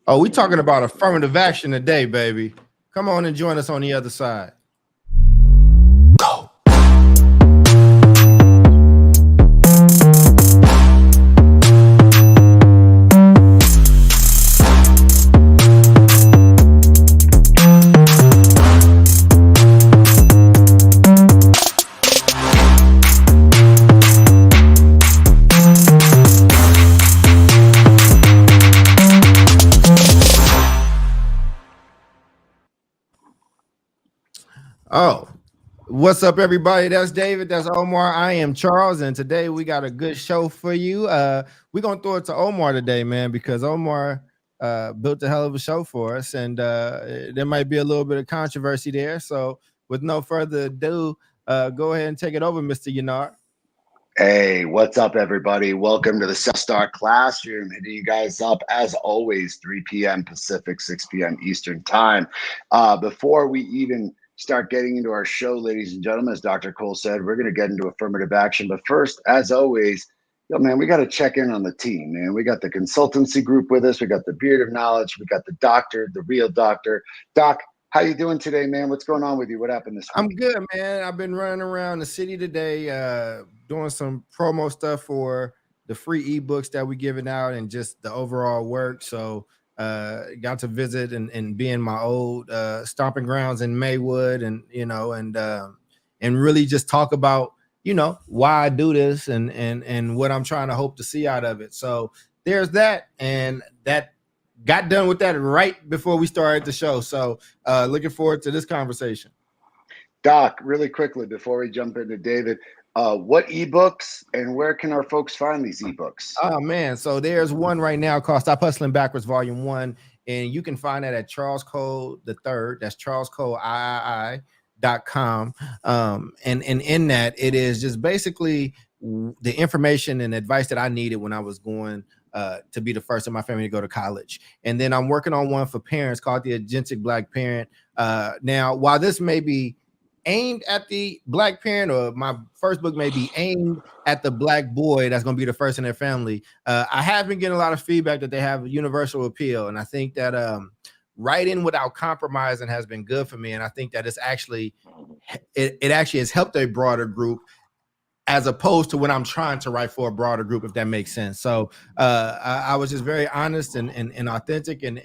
Oh, we talking about affirmative action today, baby. Come on and join us on the other side. Go. Oh, what's up, everybody? That's David. That's Omar. I am Charles, and today we got a good show for you. We're gonna throw it to Omar today, man, because Omar built a hell of a show for us, and there might be a little bit of controversy there. So, with no further ado, go ahead and take it over, Mister Yannard. Hey, what's up, everybody? Welcome to the Self-Start Classroom. Hitting you guys up, as always, 3 p.m. Pacific, 6 p.m. Eastern Time. Before we even start getting into our show, ladies and gentlemen, as Dr. Cole said, we're going to get into affirmative action. But first, as always, man, we got to check in on the team, man. We got the consultancy group with us. We got the Beard of Knowledge. We got the doctor, the real doctor. Doc, how you doing today, man? What's going on with you? What happened this week? I'm good, man. I've been running around the city today, doing some promo stuff for the free ebooks that we're giving out and just the overall work. So got to visit and be in my old stomping grounds in Maywood, and and really just talk about why I do this and what I'm trying to hope to see out of it. So there's that, and that got done with that right before we started the show. So looking forward to this conversation. Doc, really quickly before we jump into David, what ebooks and where can our folks find these ebooks? Oh man, so there's one right now called Stop Hustling Backwards Volume 1, and you can find that at Charles Cole the Third. That's Charles Cole III.com. And in that, it is just basically the information and advice that I needed when I was going to be the first in my family to go to college. And then I'm working on one for parents called the Agentic Black Parent. Now, while this may be aimed at the Black parent, or my first book may be aimed at the Black boy that's going to be the first in their family, I have been getting a lot of feedback that they have a universal appeal. And I think that writing without compromising has been good for me. And I think that it's actually, it actually has helped a broader group, as opposed to when I'm trying to write for a broader group, if that makes sense. So I was just very honest and authentic and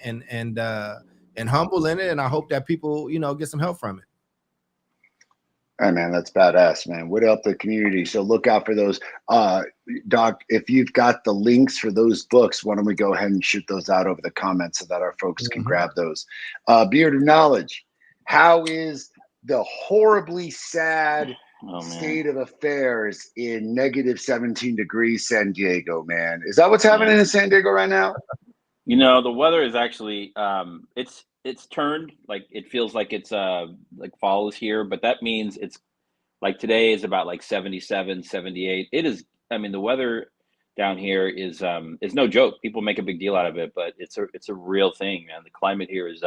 humble in it. And I hope that people, get some help from it. Hey, man, that's badass, man. Would help the community. So look out for those. Doc, if you've got the links for those books, why don't we go ahead and shoot those out over the comments so that our folks can grab those. Beard of Knowledge, how is the horribly sad state of affairs in negative 17 degrees San Diego, man? Is that what's happening in San Diego right now? The weather is actually it's turned, like it feels like it's like fall is here, but that means it's like today is about like 77, 78. It is, the weather down here is no joke. People make a big deal out of it, but it's a real thing, man. The climate here is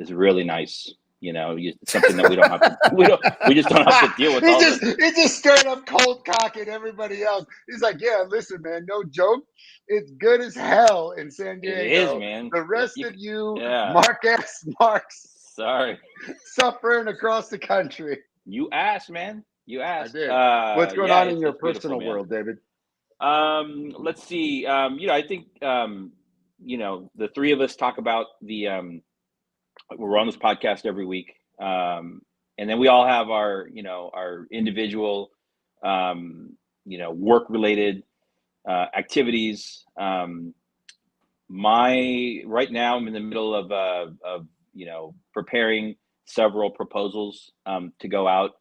really nice. Something that we don't have to, we just don't have to deal with. He just straight up cold cocking everybody else. He's like, yeah, listen, man, no joke. It's good as hell in San Diego. It is, man. The rest of you, Marks, sorry, suffering across the country. You asked, man. You asked. I did. What's going on in your personal world, David? Let's see. I think the three of us talk about the we're on this podcast every week, and then we all have our our individual work related activities. Right now I'm in the middle of preparing several proposals to go out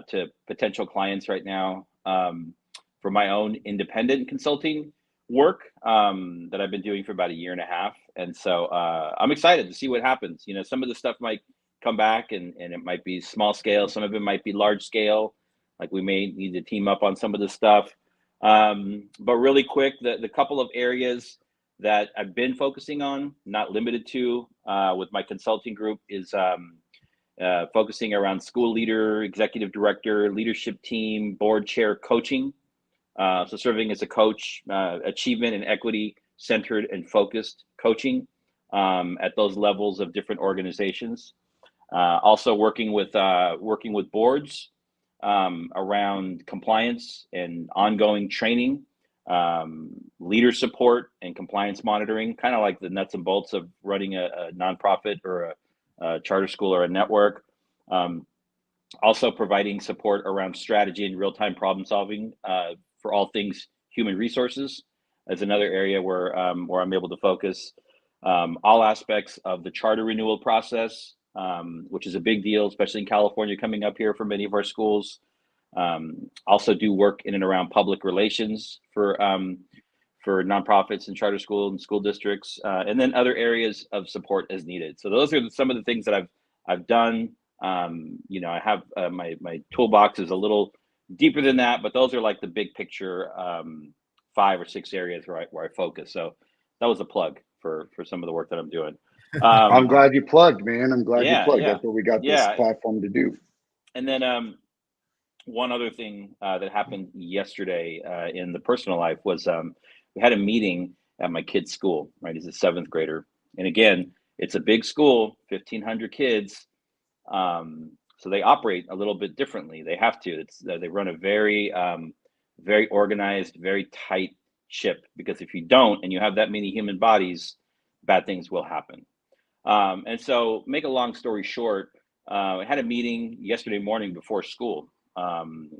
to potential clients right now for my own independent consulting work that I've been doing for about a year and a half. And so I'm excited to see what happens. Some of the stuff might come back and it might be small scale. Some of it might be large scale. Like we may need to team up on some of the stuff. But really quick, the couple of areas that I've been focusing on, not limited to, with my consulting group is focusing around school leader, executive director, leadership team, board chair coaching. So serving as a coach, achievement and equity centered and focused coaching at those levels of different organizations. Also working with boards around compliance and ongoing training, leader support and compliance monitoring, kind of like the nuts and bolts of running a nonprofit or a charter school or a network. Also providing support around strategy and real-time problem solving for all things human resources as another area where I'm able to focus. All aspects of the charter renewal process, which is a big deal, especially in California coming up here for many of our schools. Also do work in and around public relations for nonprofits and charter school and school districts, and then other areas of support as needed. So those are some of the things that I've done. I have my toolbox is a little deeper than that, but those are like the big picture 5 or 6 areas where I focus. So that was a plug for some of the work that I'm doing. I'm glad you plugged, man. I'm glad you plugged. Yeah. That's what we got this platform to do. And then one other thing that happened yesterday in the personal life was we had a meeting at my kid's school, right? He's a 7th grader. And again, it's a big school, 1,500 kids. So they operate a little bit differently. They have to. They run a very, very organized, very tight ship, because if you don't, and you have that many human bodies, bad things will happen. And so, make a long story short, I had a meeting yesterday morning before school, and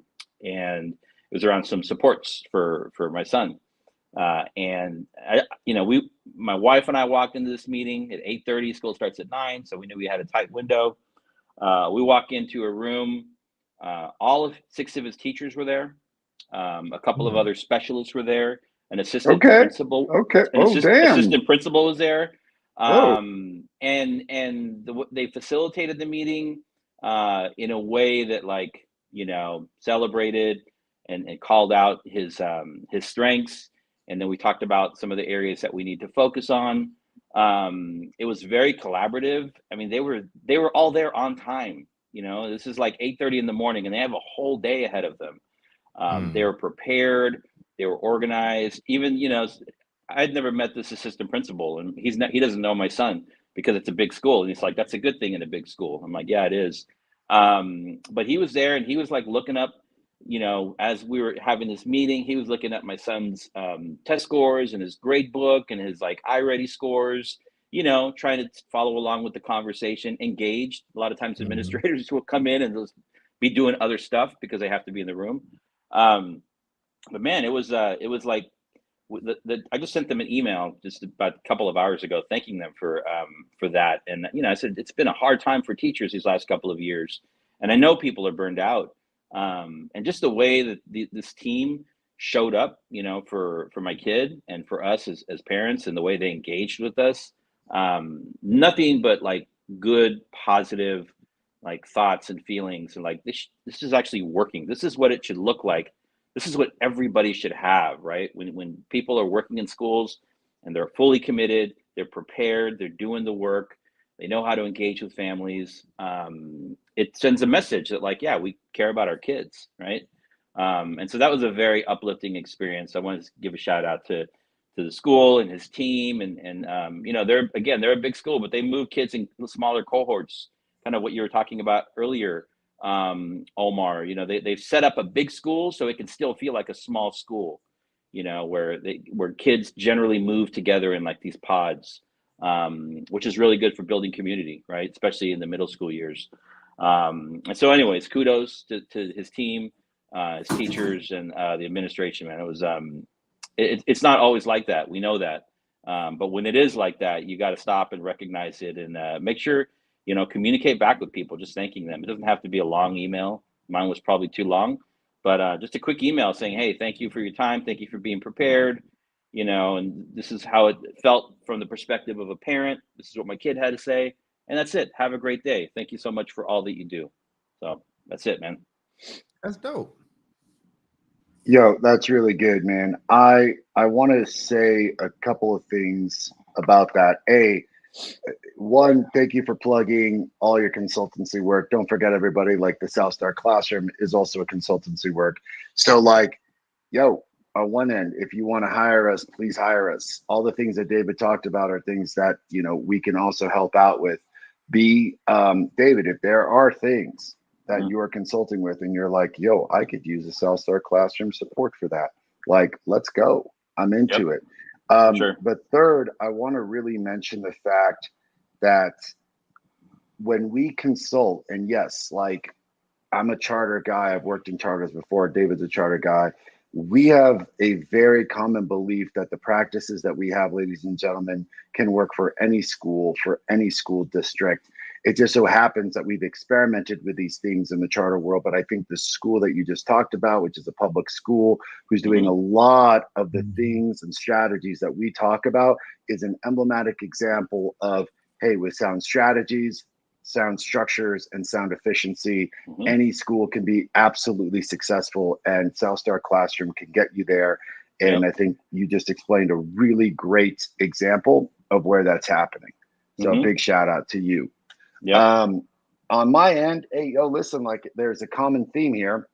it was around some supports for my son. And my wife and I walked into this meeting at 8:30. School starts at 9, so we knew we had a tight window. We walk into a room. All of 6 of his teachers were there. A couple of other specialists were there. An assistant principal. Okay. Assistant principal was there. And they facilitated the meeting in a way that celebrated and called out his strengths. And then we talked about some of the areas that we need to focus on. It was very collaborative. I mean, they were all there on time. This is like 8:30 in the morning, and they have a whole day ahead of them. They were prepared. They were organized. Even, I'd never met this assistant principal, and he doesn't know my son because it's a big school. And he's like, that's a good thing in a big school. I'm like, yeah, it is. But he was there, and he was like looking up, as we were having this meeting, he was looking at my son's test scores and his grade book and his iReady scores, trying to follow along with the conversation, engaged. A lot of times administrators will come in and just be doing other stuff because they have to be in the room. But man, it was like I just sent them an email just about a couple of hours ago, thanking them for that. And I said it's been a hard time for teachers these last couple of years, and I know people are burned out. And just the way that this team showed up, for my kid and for us as parents, and the way they engaged with us, nothing but good, positive, thoughts and feelings, and this is actually working. This is what it should look like. This is what everybody should have, right? When people are working in schools and they're fully committed, they're prepared, they're doing the work, they know how to engage with families. It sends a message that we care about our kids, right? And so that was a very uplifting experience. I wanted to give a shout out to the school and his team, and they're a big school, but they move kids in smaller cohorts, kind of what you were talking about earlier, Omar. They've set up a big school so it can still feel like a small school, where kids generally move together in these pods, which is really good for building community, right? Especially in the middle school years. And so anyways, kudos to his team, his teachers, and the administration, man. It was it's not always like that. We know that. But when it is like that, you got to stop and recognize it, and make sure, communicate back with people, just thanking them. It doesn't have to be a long email. Mine was probably too long, but just a quick email saying, hey, thank you for your time. Thank you for being prepared. And this is how it felt from the perspective of a parent. This is what my kid had to say. And that's it. Have a great day. Thank you so much for all that you do. So that's it, man. That's dope. Yo, that's really good, man. I want to say a couple of things about that. One, thank you for plugging all your consultancy work. Don't forget, everybody, the South Star Classroom is also a consultancy work. So on one end, if you want to hire us, please hire us. All the things that David talked about are things that, you know, we can also help out with. David, if there are things that you are consulting with and you're like, yo, I could use a Southstar Classroom support for that. Like, let's go. I'm into it. Sure. But third, I want to really mention the fact that when we consult, and yes, like I'm a charter guy, I've worked in charters before, David's a charter guy. We have a very common belief that the practices that we have, ladies and gentlemen, can work for any school district. It just so happens that we've experimented with these things in the charter world. But I think the school that you just talked about, which is a public school, who's doing a lot of the things and strategies that we talk about, is an emblematic example of, hey, with sound strategies, sound structures, and sound efficiency, any school can be absolutely successful, and Southstar Classroom can get you there. And I think you just explained a really great example of where that's happening. So big shout out to you. On my end, hey, yo, listen, like there's a common theme here.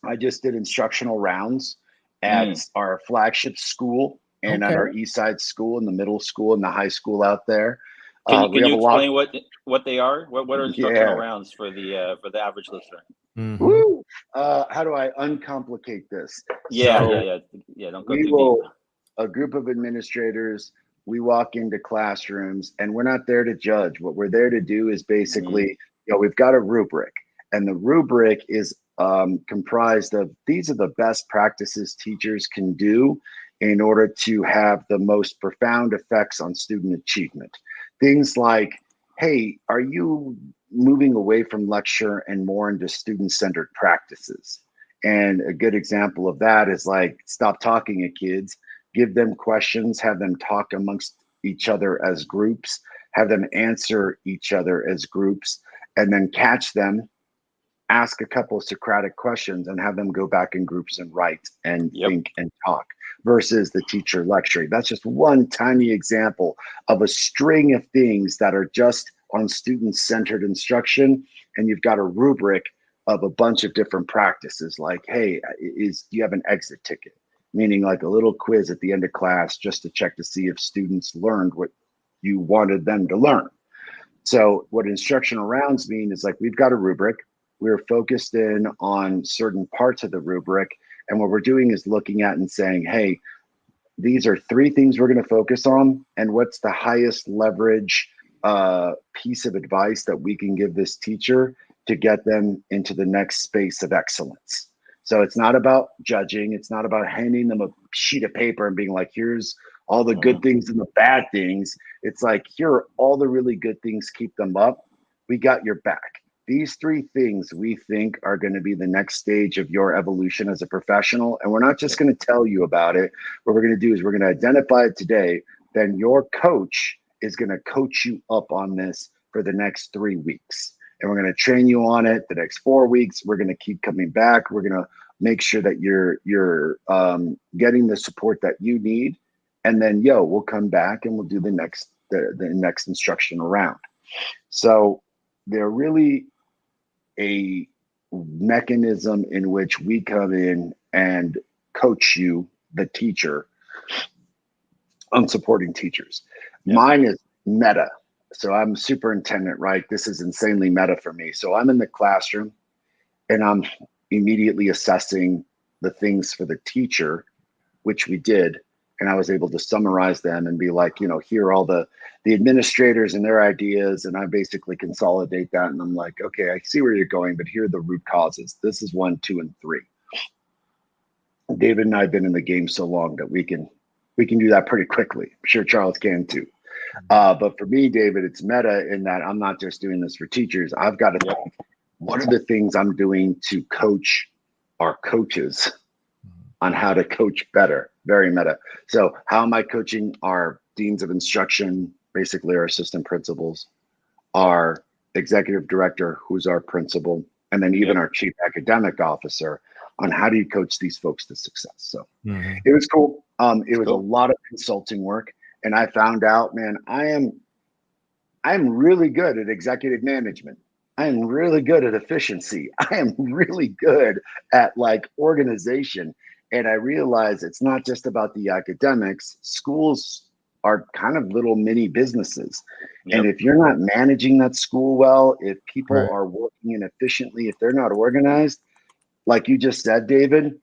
I just did instructional rounds at our flagship school and at our East Side school and the middle school and the high school out there. Can you explain what they are? What are instructional rounds for the average listener? Woo! How do I uncomplicate this? Yeah. Don't go too deep. A group of administrators, we walk into classrooms, and we're not there to judge. What we're there to do is basically, you know, we've got a rubric, and the rubric is comprised of, these are the best practices teachers can do in order to have the most profound effects on student achievement. Things like, hey, are you moving away from lecture and more into student-centered practices? And a good example of that is like, stop talking at kids, give them questions, have them talk amongst each other as groups, have them answer each other as groups, and then catch them, ask a couple of Socratic questions, and have them go back in groups and write and think and talk, versus the teacher lecturing. That's just one tiny example of a string of things that are just on student-centered instruction. And you've got a rubric of a bunch of different practices, like, hey, do you have an exit ticket? Meaning like a little quiz at the end of class just to check to see if students learned what you wanted them to learn. So what instructional rounds mean is, like, we've got a rubric. We're focused in on certain parts of the rubric. And what we're doing is looking at and saying, hey, these are 3 things we're going to focus on. And what's the highest leverage piece of advice that we can give this teacher to get them into the next space of excellence? So it's not about judging. It's not about handing them a sheet of paper and being like, here's all the good things and the bad things. It's like, here are all the really good things. Keep them up. We got your back. These 3 things we think are going to be the next stage of your evolution as a professional. And we're not just going to tell you about it. What we're going to do is we're going to identify it today. Then your coach is going to coach you up on this for the next 3 weeks. And we're going to train you on it the next 4 weeks. We're going to keep coming back. We're going to make sure that you're getting the support that you need. And then, we'll come back and we'll do the next instructional round. So they're really a mechanism in which we come in and coach you, the teacher, on supporting teachers. Mine is meta. So I'm superintendent, right? This is insanely meta for me. So I'm in the classroom and I'm immediately assessing the things for the teacher, which we did. And I was able to summarize them and be like, here are all the administrators and their ideas. And I basically consolidate that. And I'm like, okay, I see where you're going, but here are the root causes. This is 1, 2, and 3. David and I have been in the game so long that we can do that pretty quickly. I'm sure Charles can too. But for me, David, it's meta in that I'm not just doing this for teachers. I've got to think, what are the things I'm doing to coach our coaches on how to coach better? Very meta. So how am I coaching our deans of instruction, basically our assistant principals, our executive director, who's our principal, and then even our chief academic officer, on how do you coach these folks to success? So it was cool. It was a lot of consulting work. And I found out, man, I'm really good at executive management. I am really good at efficiency. I am really good at like organization. And I realized it's not just about the academics. Schools are kind of little mini businesses. And if you're not managing that school well, if people are working inefficiently, if they're not organized, like you just said, David,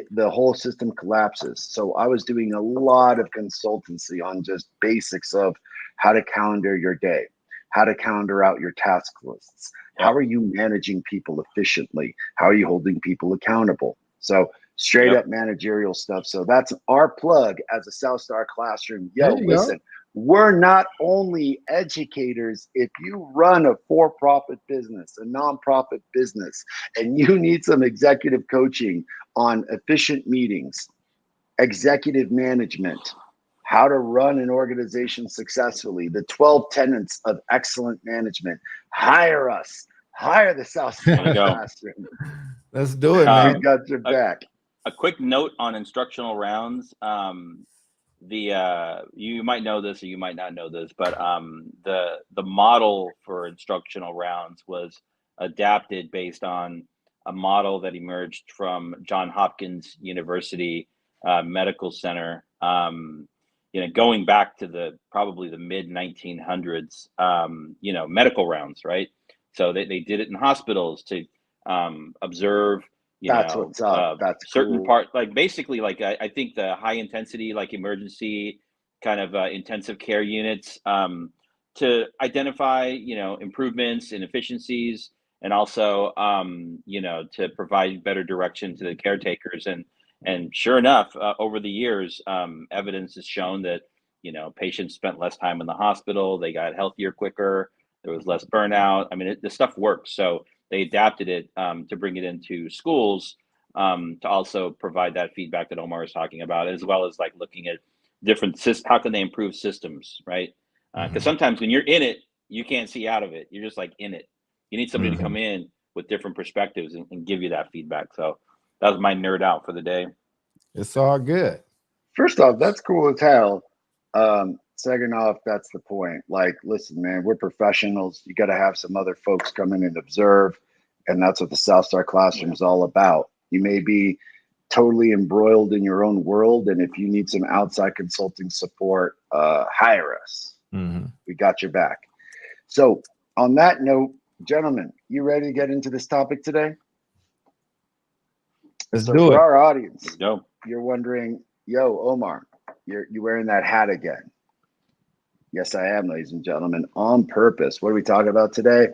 the whole system collapses. So I was doing a lot of consultancy on just basics of how to calendar your day, how to calendar out your task lists. How are you managing people efficiently? How are you holding people accountable? So straight up managerial stuff. So that's our plug as a South Star Classroom. Yo, listen, we're not only educators. If you run a for-profit business, a nonprofit business, and you need some executive coaching on efficient meetings, executive management, how to run an organization successfully, the 12 tenets of excellent management, hire us. Hire the South Star Classroom. Let's do it, man. We got your back. A quick note on instructional rounds. You might know this or you might not know this, but the model for instructional rounds was adapted based on a model that emerged from Johns Hopkins University Medical Center. Going back to probably the mid 1900s. Medical rounds, right? So they did it in hospitals to observe. That's what's up. That's certain cool. part, like basically, like I think the high intensity, like emergency kind of intensive care units to identify, improvements and efficiencies, and also, to provide better direction to the caretakers. And sure enough, over the years, evidence has shown that, patients spent less time in the hospital, they got healthier quicker, there was less burnout. I mean, the stuff works. So they adapted it to bring it into schools to also provide that feedback that Omar is talking about, as well as like looking at different how can they improve systems, right? Because sometimes when you're in it, you can't see out of it. You're just like in it. You need somebody to come in with different perspectives and give you that feedback. So that was my nerd out for the day. It's all good. First off, that's cool as hell. Second off, that's the point. Like, listen, man, we're professionals. You got to have some other folks come in and observe. And that's what the South Star Classroom is all about. You may be totally embroiled in your own world. And if you need some outside consulting support, hire us. We got your back. So on that note, gentlemen, you ready to get into this topic today? Let's so do for it. our audience, Let's go. You're wondering, yo, Omar, you're wearing that hat again. Yes, I am, ladies and gentlemen, on purpose. What are we talking about today?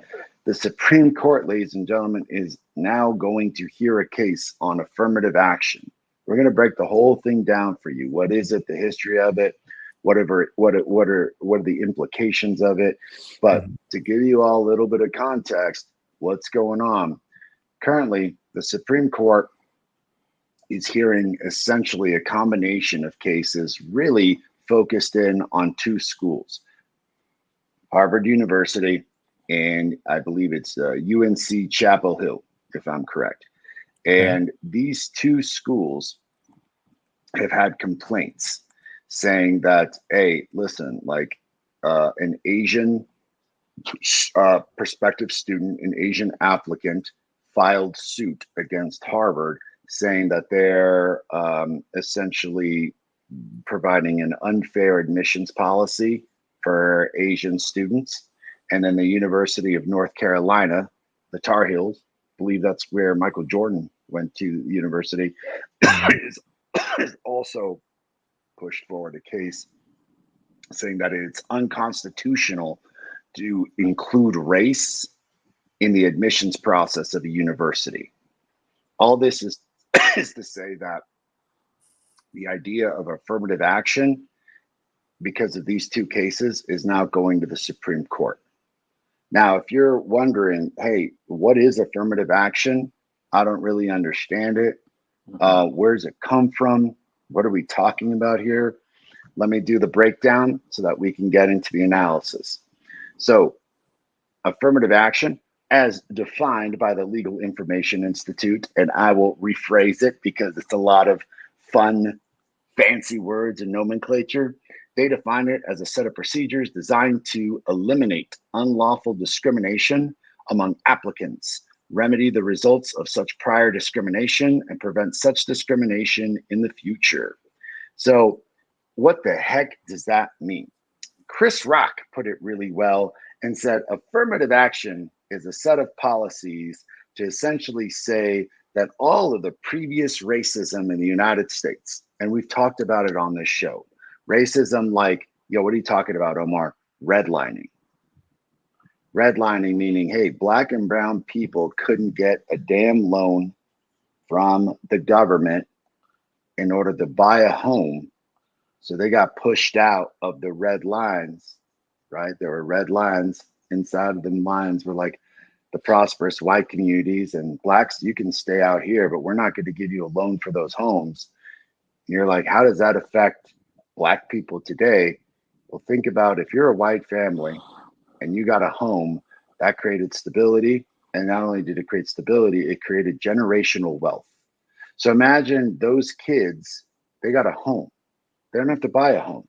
The Supreme Court, ladies and gentlemen, is now going to hear a case on affirmative action. We're going to break the whole thing down for you. What is it? The history of it? What are the implications of it? But to give you all a little bit of context, what's going on? Currently, the Supreme Court is hearing essentially a combination of cases really focused in on two schools, Harvard University, and I believe it's UNC Chapel Hill, if I'm correct. And these two schools have had complaints saying that, hey, listen, like an Asian prospective student, an Asian applicant filed suit against Harvard saying that they're essentially providing an unfair admissions policy for Asian students. And then the University of North Carolina, the Tar Heels, believe that's where Michael Jordan went to university, is also pushed forward a case saying that it's unconstitutional to include race in the admissions process of a university. All this is to say that the idea of affirmative action, because of these two cases, is now going to the Supreme Court. Now, if you're wondering, hey, what is affirmative action? I don't really understand it. Where does it come from? What are we talking about here? Let me do the breakdown so that we can get into the analysis. So, affirmative action, as defined by the Legal Information Institute, and I will rephrase it because it's a lot of fun, fancy words and nomenclature. They define it as a set of procedures designed to eliminate unlawful discrimination among applicants remedy the results of such prior discrimination, and prevent such discrimination in the future. So what the heck does that mean? Chris Rock put it really well and said affirmative action is a set of policies to essentially say that all of the previous racism in the United States, and we've talked about it on this show, racism like, yo, what are you talking about, Omar? Redlining. Redlining meaning, hey, black and brown people couldn't get a damn loan from the government in order to buy a home. So they got pushed out of the red lines, right? There were red lines. Inside of the lines were like the prosperous white communities, and blacks, you can stay out here, but we're not going to give you a loan for those homes. And you're like, how does that affect black people today? Well, think about if you're a white family and you got a home, that created stability. And not only did it create stability, it created generational wealth. So imagine those kids, they got a home. They don't have to buy a home.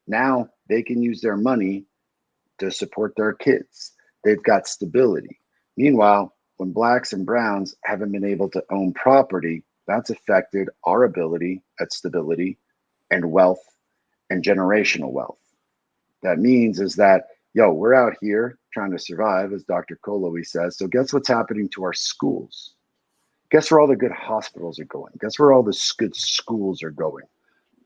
Now they can use their money to support their kids. They've got stability. Meanwhile, when blacks and browns haven't been able to own property, that's affected our ability at stability and wealth and generational wealth. That means is that, yo, we're out here trying to survive, as Dr. Kolowi says. So guess what's happening to our schools? Guess where all the good hospitals are going? Guess where all the good schools are going?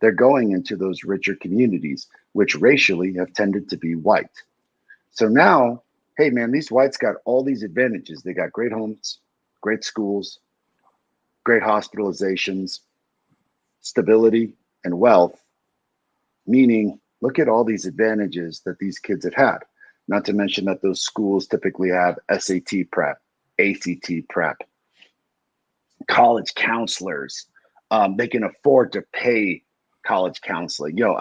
They're going into those richer communities, which racially have tended to be white. So now, hey, man, these whites got all these advantages. They got great homes, great schools, great hospitalizations, stability, and wealth, meaning look at all these advantages that these kids have had. Not to mention that those schools typically have SAT prep, ACT prep, college counselors. They can afford to pay college counseling. Yo,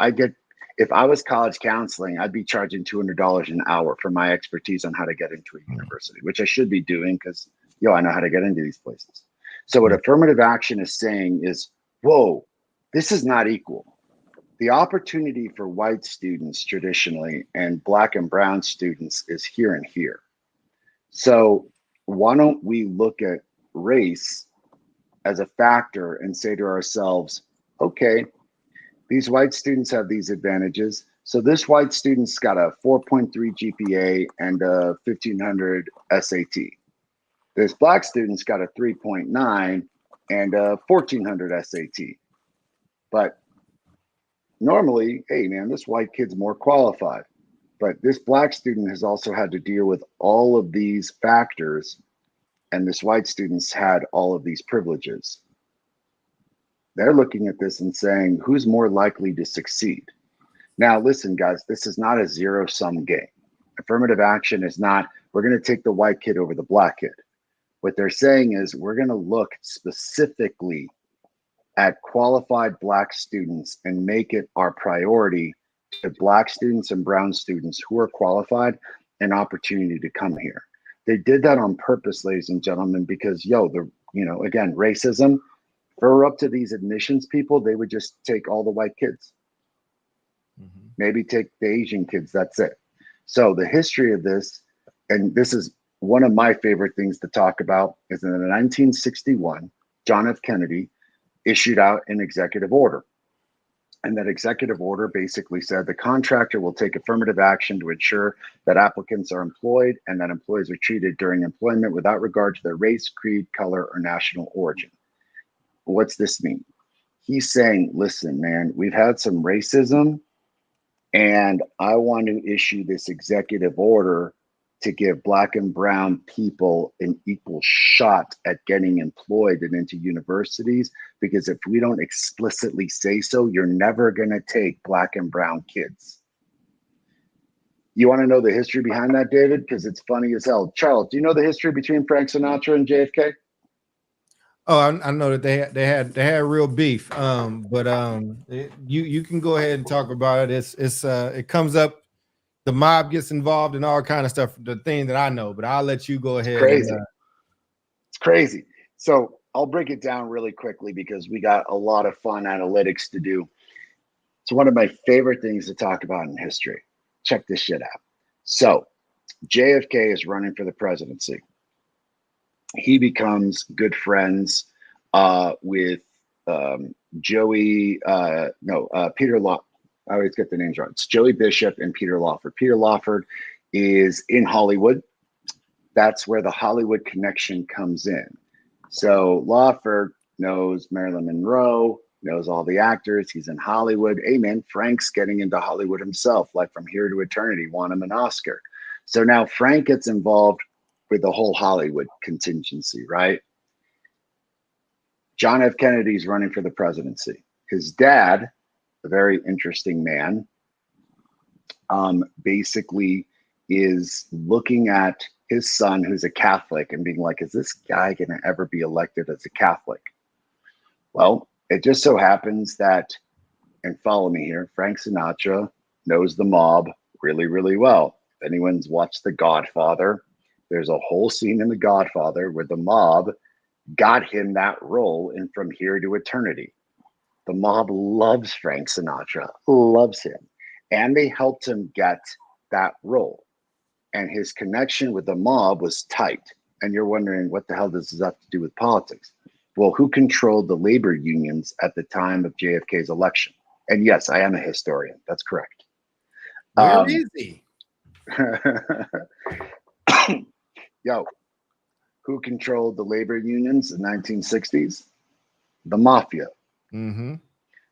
if I was college counseling, I'd be charging $200 an hour for my expertise on how to get into a university, which I should be doing because, yo, I know how to get into these places. So what affirmative action is saying is, whoa, this is not equal. The opportunity for white students traditionally and black and brown students is here and here. So why don't we look at race as a factor and say to ourselves, okay, these white students have these advantages. So this white student's got a 4.3 GPA and a 1500 SAT. This black student's got a 3.9 and a 1400 SAT. But normally, hey man, this white kid's more qualified. But this black student has also had to deal with all of these factors, and this white student's had all of these privileges. They're looking at this and saying, who's more likely to succeed? Now, listen, guys, this is not a zero-sum game. Affirmative action is not, we're going to take the white kid over the black kid. What they're saying is we're going to look specifically at qualified black students and make it our priority to black students and brown students who are qualified an opportunity to come here. They did that on purpose, ladies and gentlemen, because again, racism. If we were up to these admissions people, they would just take all the white kids. Maybe take the Asian kids, that's it. So the history of this, and this is one of my favorite things to talk about, is in 1961, John F. Kennedy issued out an executive order. And that executive order basically said the contractor will take affirmative action to ensure that applicants are employed and that employees are treated during employment without regard to their race, creed, color, or national origin. What's this mean? He's saying, listen, man, we've had some racism, and I want to issue this executive order to give black and brown people an equal shot at getting employed and into universities, because if we don't explicitly say so, you're never going to take black and brown kids. You want to know the history behind that, David? Because it's funny as hell. Charles, do you know the history between Frank Sinatra and JFK? Oh, I know that they had real beef. You can go ahead and talk about it. It comes up. The mob gets involved in all kind of stuff. The thing that I know, but I'll let you go ahead. Crazy. It's crazy. So I'll break it down really quickly because we got a lot of fun analytics to do. It's one of my favorite things to talk about in history. Check this shit out. So JFK is running for the presidency. he becomes good friends with Joey. Peter Law. I always get the names wrong. It's Joey Bishop and Peter Lawford. Peter Lawford is in Hollywood. That's where the Hollywood connection comes in. So Lawford knows Marilyn Monroe, knows all the actors. He's in Hollywood. Hey, man, Frank's getting into Hollywood himself, like From Here to Eternity, won him an Oscar. So now Frank gets involved with the whole Hollywood contingency, right? John F. Kennedy's running for the presidency. His dad, a very interesting man, basically is looking at his son, who's a Catholic, and being like, is this guy going to ever be elected as a Catholic? Well, it just so happens that, and follow me here, Frank Sinatra knows the mob really, really well. If anyone's watched The Godfather, there's a whole scene in The Godfather where the mob got him that role in From Here to Eternity. The mob loves Frank Sinatra, loves him, and they helped him get that role. And his connection with the mob was tight. And you're wondering, what the hell does this have to do with politics? Well, who controlled the labor unions at the time of JFK's election? And yes, I am a historian. That's correct. Where is he? Yo, who controlled the labor unions in the 1960s? The mafia. Mm-hmm.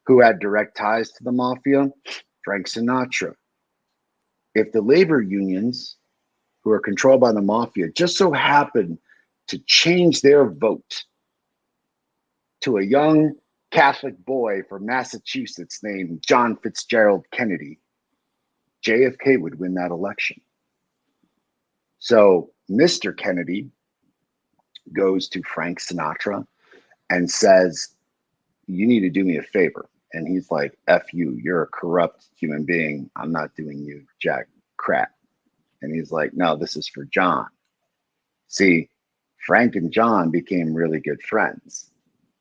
Who had direct ties to the mafia? Frank Sinatra. If the labor unions, who are controlled by the mafia, just so happen to change their vote to a young Catholic boy from Massachusetts named John Fitzgerald Kennedy, JFK would win that election. So Mr. Kennedy goes to Frank Sinatra and says, you need to do me a favor. And he's like, F you, you're a corrupt human being. I'm not doing you jack crap. And he's like, no, this is for John. See, Frank and John became really good friends.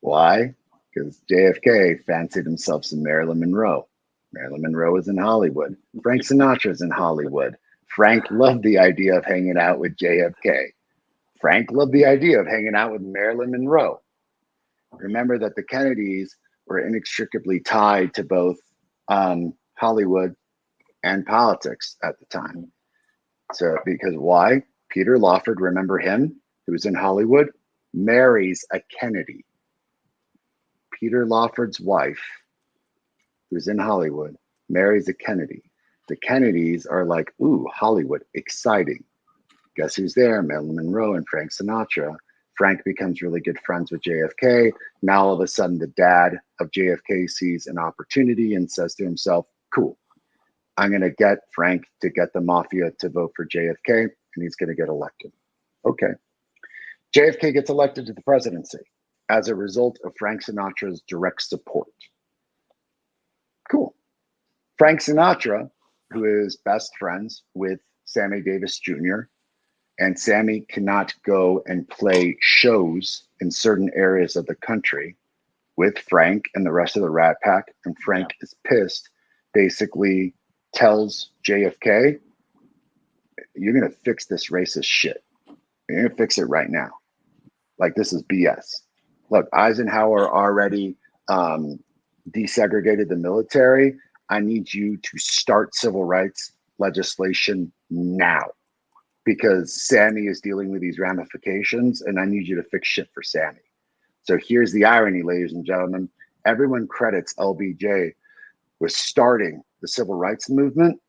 Why? Because JFK fancied himself some Marilyn Monroe. Marilyn Monroe is in Hollywood. Frank Sinatra's in Hollywood. Frank loved the idea of hanging out with JFK. Frank loved the idea of hanging out with Marilyn Monroe. Remember that the Kennedys were inextricably tied to both Hollywood and politics at the time. So, because why? Peter Lawford, remember him, who was in Hollywood, marries a Kennedy. Peter Lawford's wife, who's in Hollywood, marries a Kennedy. The Kennedys are like, ooh, Hollywood, exciting. Guess who's there? Marilyn Monroe and Frank Sinatra. Frank becomes really good friends with JFK. Now, all of a sudden, the dad of JFK sees an opportunity and says to himself, cool, I'm going to get Frank to get the mafia to vote for JFK, and he's going to get elected. Okay. JFK gets elected to the presidency as a result of Frank Sinatra's direct support. Cool. Frank Sinatra, who is best friends with Sammy Davis Jr., and Sammy cannot go and play shows in certain areas of the country with Frank and the rest of the Rat Pack, and Frank is pissed, basically tells JFK, you're going to fix this racist shit. You're going to fix it right now. Like, this is BS. Look, Eisenhower already desegregated the military. I need you to start civil rights legislation now, because Sammy is dealing with these ramifications, and I need you to fix shit for Sammy. So here's the irony, ladies and gentlemen. Everyone credits LBJ with starting the civil rights movement.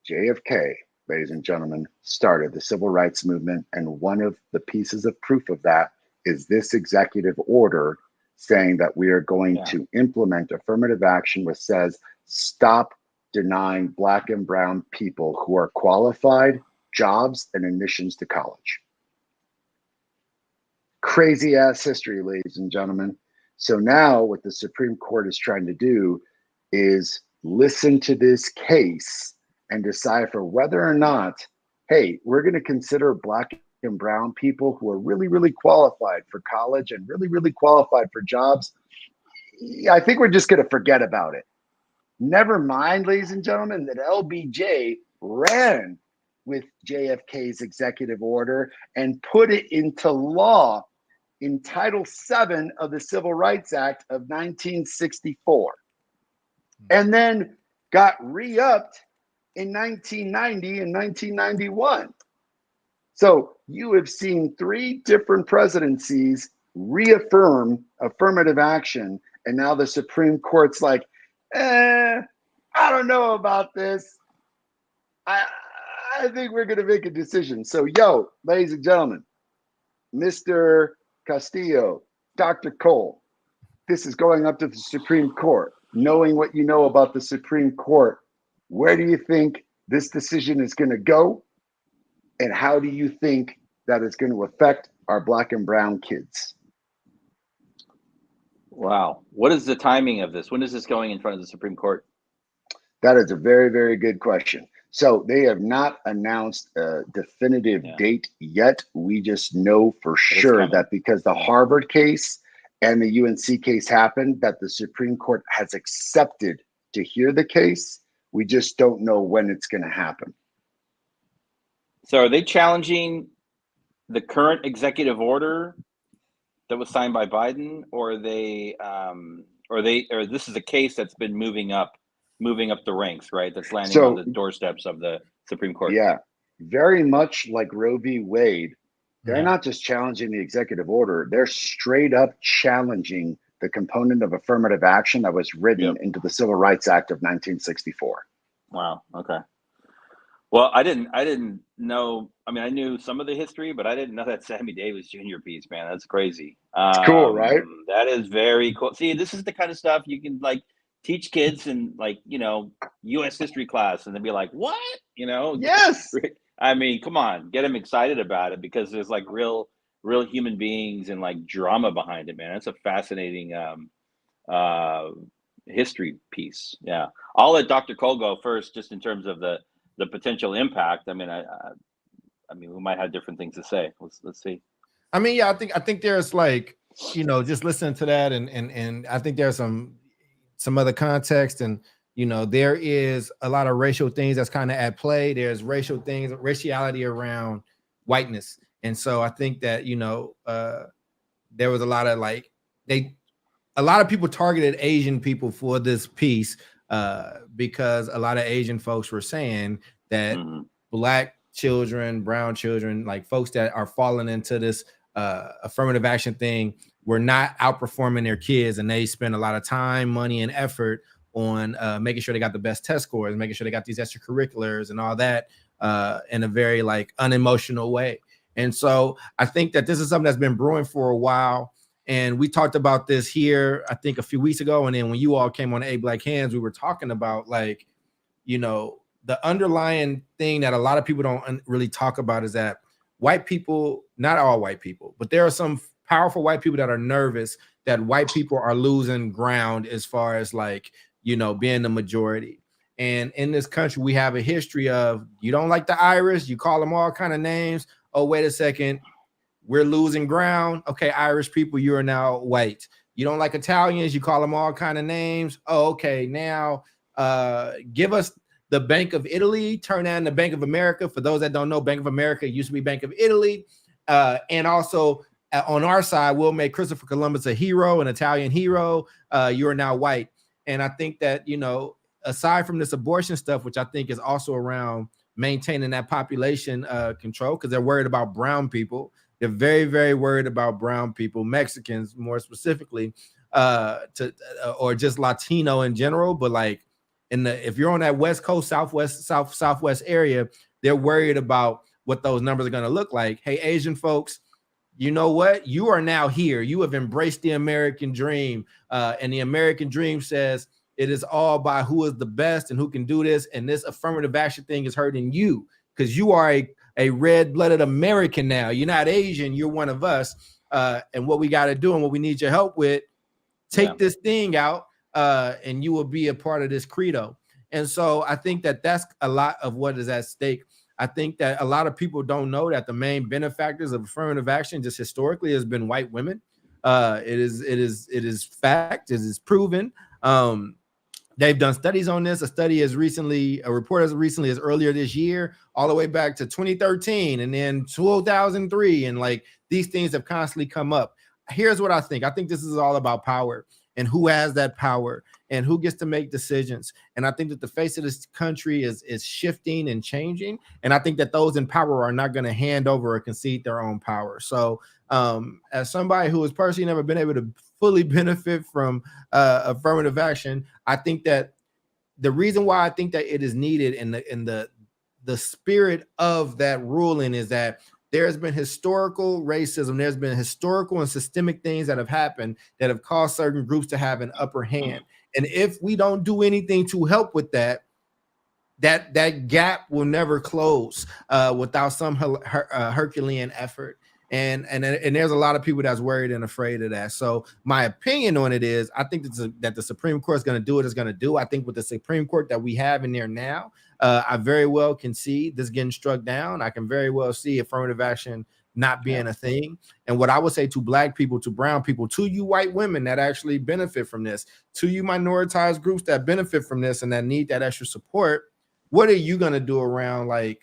JFK, ladies and gentlemen, started the civil rights movement, and one of the pieces of proof of that is this executive order saying that we are going to implement affirmative action, which says stop denying Black and brown people who are qualified jobs and admissions to college. Crazy ass history, ladies and gentlemen. So now what the Supreme Court is trying to do is listen to this case and decipher whether or not, hey, we're going to consider Black and brown people who are really, really qualified for college and really, really qualified for jobs. I think we're just going to forget about it. Never mind, ladies and gentlemen, that LBJ ran with JFK's executive order and put it into law in Title VII of the Civil Rights Act of 1964, and then got re-upped in 1990 and 1991. So you have seen 3 different presidencies reaffirm affirmative action, and now the Supreme Court's like, I don't know about this. I think we're going to make a decision. So, ladies and gentlemen, Mr. Castillo, Dr. Cole, this is going up to the Supreme Court. Knowing what you know about the Supreme Court, where do you think this decision is going to go? And how do you think that is going to affect our Black and brown kids? Wow. What is the timing of this? When is this going in front of the Supreme Court? That is a very, very good question. So they have not announced a definitive date yet. We just know for sure that because the Harvard case and the UNC case happened, that the Supreme Court has accepted to hear the case. We just don't know when it's going to happen. So are they challenging the current executive order that was signed by Biden, or are they, or this is a case that's been moving up the ranks, right? That's landing on the doorsteps of the Supreme Court. Yeah, very much like Roe v. Wade. They're not just challenging the executive order. They're straight up challenging the component of affirmative action that was written into the Civil Rights Act of 1964. Wow. Okay. Well, I didn't know. I mean, I knew some of the history, but I didn't know that Sammy Davis Jr. piece, man. That's crazy. It's cool, right? That is very cool. See, this is the kind of stuff you can teach kids in U.S. history class, and they'd be like, "What?" Yes. I mean, come on, get them excited about it, because there's real human beings and drama behind it, man. It's a fascinating history piece. Yeah, I'll let Dr. Cole go first, just in terms of the potential impact. I mean, I mean, we might have different things to say. Let's see. I mean, yeah, I think there's just listening to that, and I think there's some other context, and there is a lot of racial things that's kind of at play. There's raciality around whiteness, and so I think that there was a lot of a lot of people targeted Asian people for this piece because a lot of Asian folks were saying that Black children, brown children, folks that are falling into this affirmative action thing, were not outperforming their kids, and they spend a lot of time, money, and effort on making sure they got the best test scores, making sure they got these extracurriculars and all that in a very unemotional way. And so I think that this is something that's been brewing for a while. And we talked about this here, I think, a few weeks ago. And then when you all came on A Black Hands, we were talking about the underlying thing that a lot of people don't really talk about is that white people, not all white people, but there are some powerful white people that are nervous that white people are losing ground as far as being the majority. And in this country, we have a history of, you don't like the Irish, you call them all kind of names. Oh, wait a second, we're losing ground. Okay, Irish people, you are now white. You don't like Italians, you call them all kind of names. Oh, okay, now give us the Bank of Italy, turn on the Bank of America. For those that don't know, Bank of America used to be Bank of Italy. And also on our side, we'll make Christopher Columbus a hero, an Italian hero. You are now white. And I think that, aside from this abortion stuff, which I think is also around maintaining that population control, because they're worried about brown people. They're very, very worried about brown people, Mexicans more specifically, or just Latino in general. But if you're on that West Coast, Southwest area, they're worried about what those numbers are going to look like. Hey, Asian folks, you know what? You are now here. You have embraced the American dream. And the American dream says it is all by who is the best and who can do this. And this affirmative action thing is hurting you because you are a red-blooded American now. You're not Asian. You're one of us. And what we got to do and what we need your help with, take this thing out and you will be a part of this credo. And so I think that that's a lot of what is at stake. I think that a lot of people don't know that the main benefactors of affirmative action just historically has been white women. It is fact. It is proven. They've done studies on this. A report as recently as earlier this year, all the way back to 2013 and then 2003. And like these things have constantly come up. Here's what I think. I think this is all about power and who has that power and who gets to make decisions. And I think that the face of this country is shifting and changing. And I think that those in power are not going to hand over or concede their own power. So as somebody who has personally never been able to fully benefit from affirmative action, I think that the reason why I think that it is needed in the spirit of that ruling is that there's been historical racism, there's been historical and systemic things that have happened that have caused certain groups to have an upper hand. And if we don't do anything to help with that gap will never close without some Herculean effort. And there's a lot of people that's worried and afraid of that. So my opinion on it is, I think that the Supreme Court is going to do what it's going to do. I think with the Supreme Court that we have in there now, I very well can see this getting struck down. I can very well see affirmative action not being a thing. And what I would say to Black people, to brown people, to you white women that actually benefit from this, to you minoritized groups that benefit from this and that need that extra support, what are you going to do around like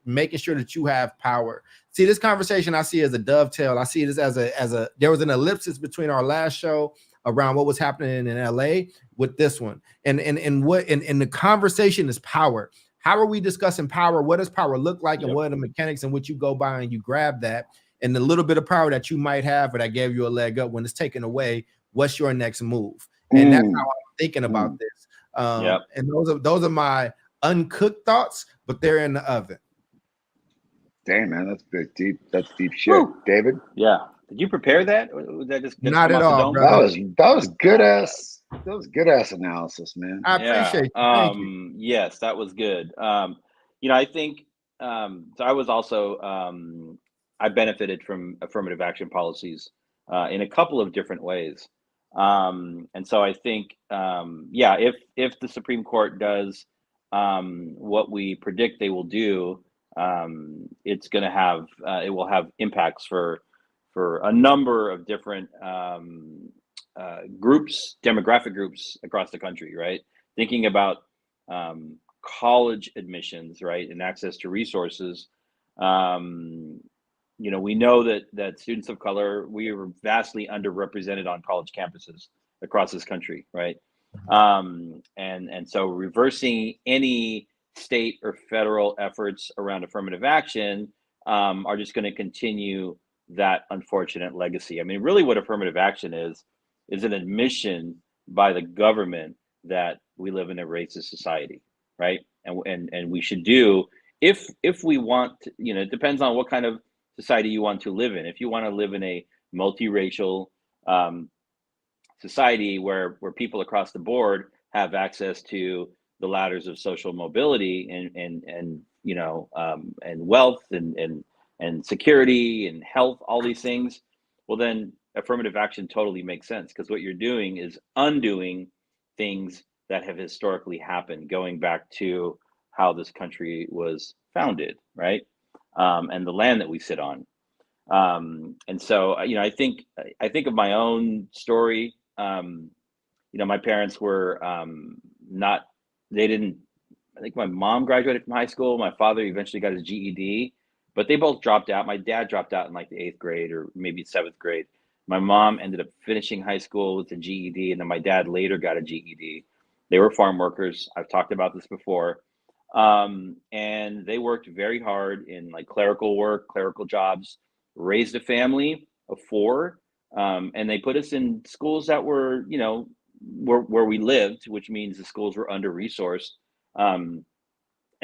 making sure that you have power? See, this conversation I see as a dovetail. I see this as a there was an ellipsis between our last show around what was happening in LA with this one. And the conversation is power. How are we discussing power? What does power look like? And what are the mechanics in which you go by and you grab that? And the little bit of power that you might have or that gave you a leg up, when it's taken away, what's your next move? And that's how I'm thinking about this. And those are my uncooked thoughts, but they're in the oven. Damn, man, that's big, deep. That's deep shit. Woo. David? Yeah. Did you prepare that? Or was that just not at all, brother? That was good ass. That was good ass analysis, man. I appreciate it. Thank you. Yes, that was good. I think so I was also I benefited from affirmative action policies in a couple of different ways. And so I think if the Supreme Court does what we predict they will do, it's going to have it will have impacts for a number of different demographic groups across the country, right? Thinking about college admissions, right, and access to resources. We know that students of color, we are vastly underrepresented on college campuses across this country, right? And so reversing any state or federal efforts around affirmative action are just going to continue that unfortunate legacy. I mean, really what affirmative action is an admission by the government that we live in a racist society, right? And we should do, if we want to, it depends on what kind of society you want to live in. If you want to live in a multiracial society where people across the board have access to the ladders of social mobility and wealth and security and health, all these things, well, then affirmative action totally makes sense, because what you're doing is undoing things that have historically happened, going back to how this country was founded, right? And the land that we sit on. And so, I think of my own story. My parents were I think my mom graduated from high school. My father eventually got his GED, but they both dropped out. My dad dropped out in like the 8th grade or maybe 7th grade. My mom ended up finishing high school with a GED, and then my dad later got a GED. They were farm workers. I've talked about this before. And they worked very hard in like clerical work, clerical jobs, raised a family of 4. And they put us in schools that were, where we lived, which means the schools were under-resourced. And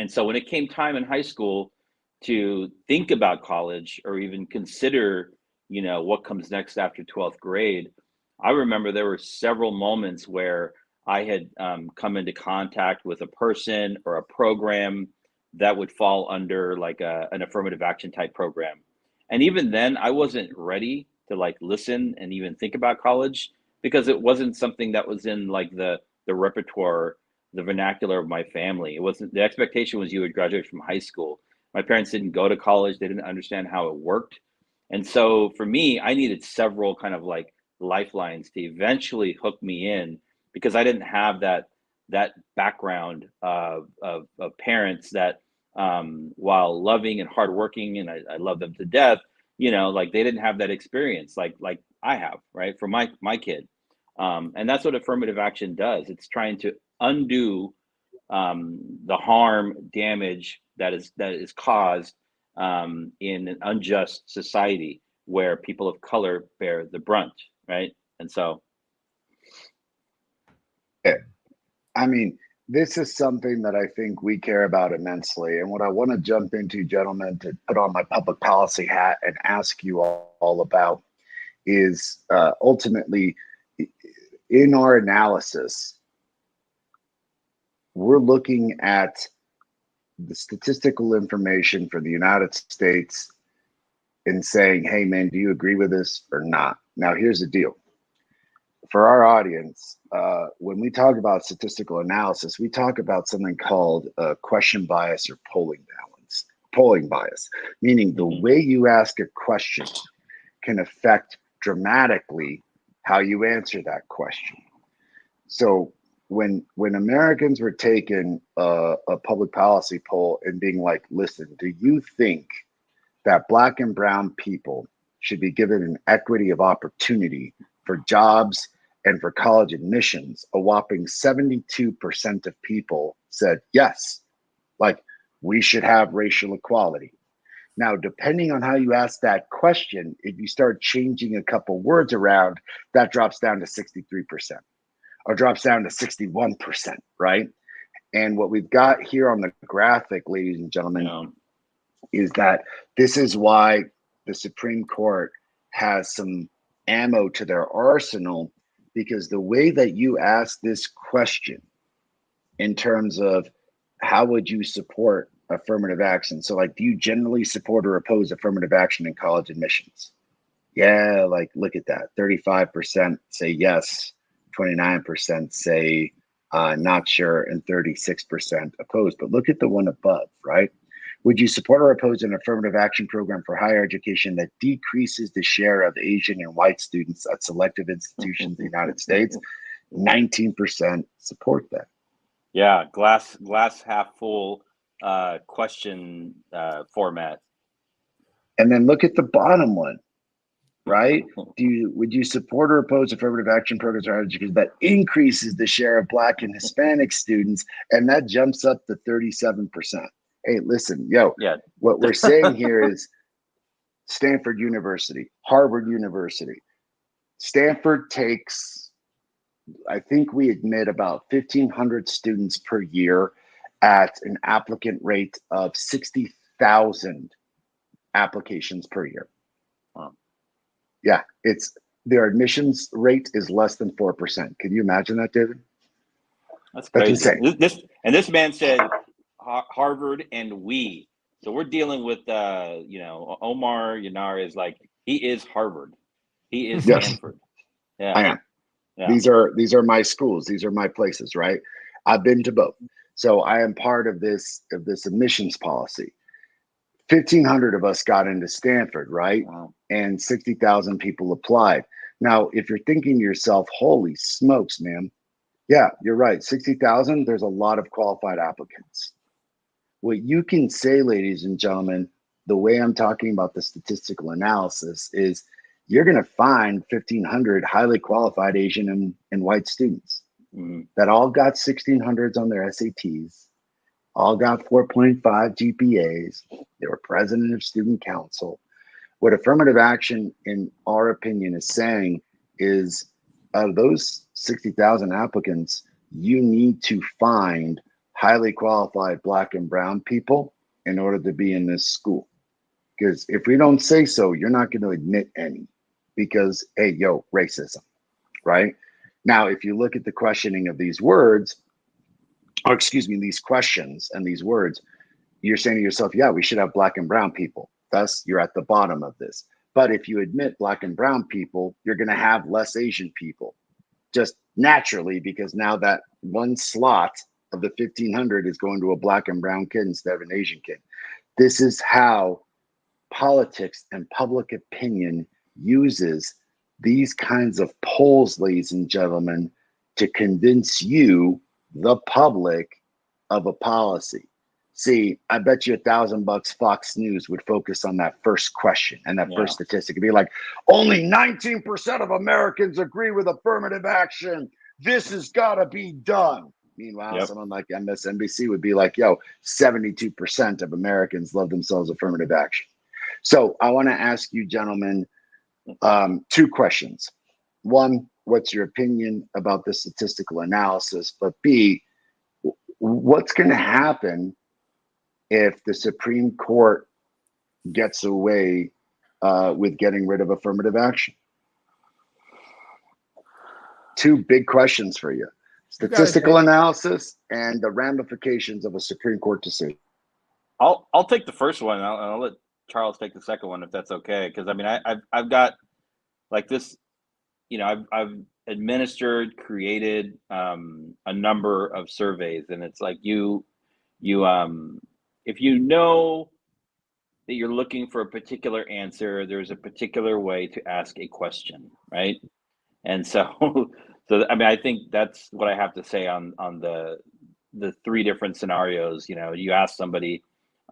so when it came time in high school to think about college or even consider, what comes next after 12th grade, I remember there were several moments where I had come into contact with a person or a program that would fall under like an affirmative action type program. And even then I wasn't ready to like listen and even think about college, because it wasn't something that was in like the repertoire, the vernacular of my family. It wasn't, the expectation was you would graduate from high school. My parents didn't go to college. They didn't understand how it worked. And so for me, I needed several kind of like lifelines to eventually hook me in, because I didn't have that that background of parents that, while loving and hardworking, and I love them to death, like they didn't have that experience like I have, right? For my kid. And that's what affirmative action does. It's trying to undo the harm, damage that is caused in an unjust society where people of color bear the brunt, right? And so, I mean, this is something that I think we care about immensely. And what I want to jump into, gentlemen, to put on my public policy hat and ask you all about is ultimately in our analysis, we're looking at the statistical information for the United States and saying, hey, man, do you agree with this or not? Now, here's the deal. For our audience, when we talk about statistical analysis, we talk about something called question bias or polling bias, meaning the way you ask a question can affect dramatically how you answer that question. So when Americans were taking a public policy poll and being like, listen, do you think that Black and brown people should be given an equity of opportunity for jobs and for college admissions? A whopping 72% of people said yes, like we should have racial equality. Now, depending on how you ask that question, if you start changing a couple words around, that drops down to 63% or drops down to 61%, right? And what we've got here on the graphic, ladies and gentlemen, is that this is why the Supreme Court has some ammo to their arsenal, because the way that you ask this question in terms of how would you support affirmative action? So like, do you generally support or oppose affirmative action in college admissions? Yeah, like look at that. 35% say yes, 29% say not sure, and 36% opposed. But look at the one above, right? Would you support or oppose an affirmative action program for higher education that decreases the share of Asian and white students at selective institutions in the United States? 19% support that. Yeah, glass half full question format. And then look at the bottom one, right? Would you support or oppose affirmative action programs for higher education that increases the share of Black and Hispanic students? And that jumps up to 37%. Hey, listen, what we're saying here is Stanford University, Harvard University. Stanford takes, I think we admit about 1,500 students per year at an applicant rate of 60,000 applications per year. Wow. Yeah, their admissions rate is less than 4%. Can you imagine that, David? That's crazy. That's insane. This man said Harvard and we. So we're dealing with Omar Yanar is like, he is Harvard. He is Stanford. Yeah. I am. Yeah. These are my schools. These are my places, right? I've been to both. So I am part of this admissions policy. 1,500 of us got into Stanford, right? Wow. And 60,000 people applied. Now, if you're thinking to yourself, holy smokes, man. Yeah, you're right. 60,000, there's a lot of qualified applicants. What you can say, ladies and gentlemen, the way I'm talking about the statistical analysis is you're going to find 1,500 highly qualified Asian and white students that all got 1,600s on their SATs, all got 4.5 GPAs. They were president of student council. What affirmative action, in our opinion, is saying is out of those 60,000 applicants, you need to find highly qualified Black and brown people in order to be in this school. Because if we don't say so, you're not going to admit any, because, hey, racism, right? Now, if you look at the questioning of these words, or excuse me, these questions and these words, you're saying to yourself, yeah, we should have Black and brown people. Thus, you're at the bottom of this. But if you admit Black and brown people, you're going to have less Asian people, just naturally, because now that one slot of the 1,500 is going to a Black and brown kid instead of an Asian kid. This is how politics and public opinion uses these kinds of polls, ladies and gentlemen, to convince you the public of a policy? See, I bet you $1,000 Fox News would focus on that first question and that first statistic. It'd be like, only 19% of Americans agree with affirmative action. This has got to be done. Meanwhile, someone like MSNBC would be like, yo, 72% of Americans love themselves affirmative action. So I want to ask you gentlemen 2 questions. One, what's your opinion about the statistical analysis? But B, what's going to happen if the Supreme Court gets away with getting rid of affirmative action? 2 big questions for you. Statistical analysis and the ramifications of a Supreme Court decision. I'll take the first one. And I'll let Charles take the second one if that's okay. Because I mean, I've got like this, you know, I've administered, created a number of surveys, and it's like you if you know that you're looking for a particular answer, there's a particular way to ask a question, right? And so, I mean, I think that's what I have to say on the 3 different scenarios. You know, you ask somebody,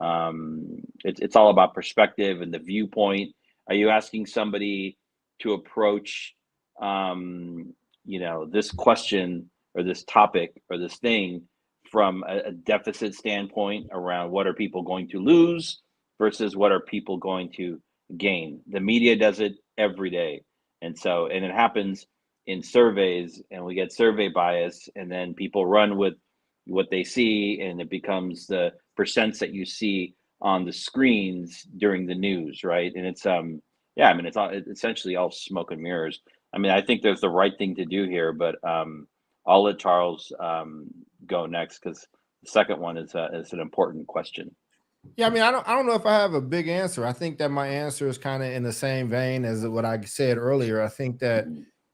it's all about perspective and the viewpoint. Are you asking somebody to approach, you know, this question or this topic or this thing from a deficit standpoint around what are people going to lose versus what are people going to gain? The media does it every day. And so, and it happens in surveys, and we get survey bias, and then people run with what they see, and it becomes the percents that you see on the screens during the news, right? And it's yeah, I mean, it's essentially all smoke and mirrors. I mean, I think there's the right thing to do here, but I'll let Charles go next, because the second one is an important question. Yeah, I mean, I don't know if I have a big answer. I think that my answer is kind of in the same vein as what I said earlier. I think that,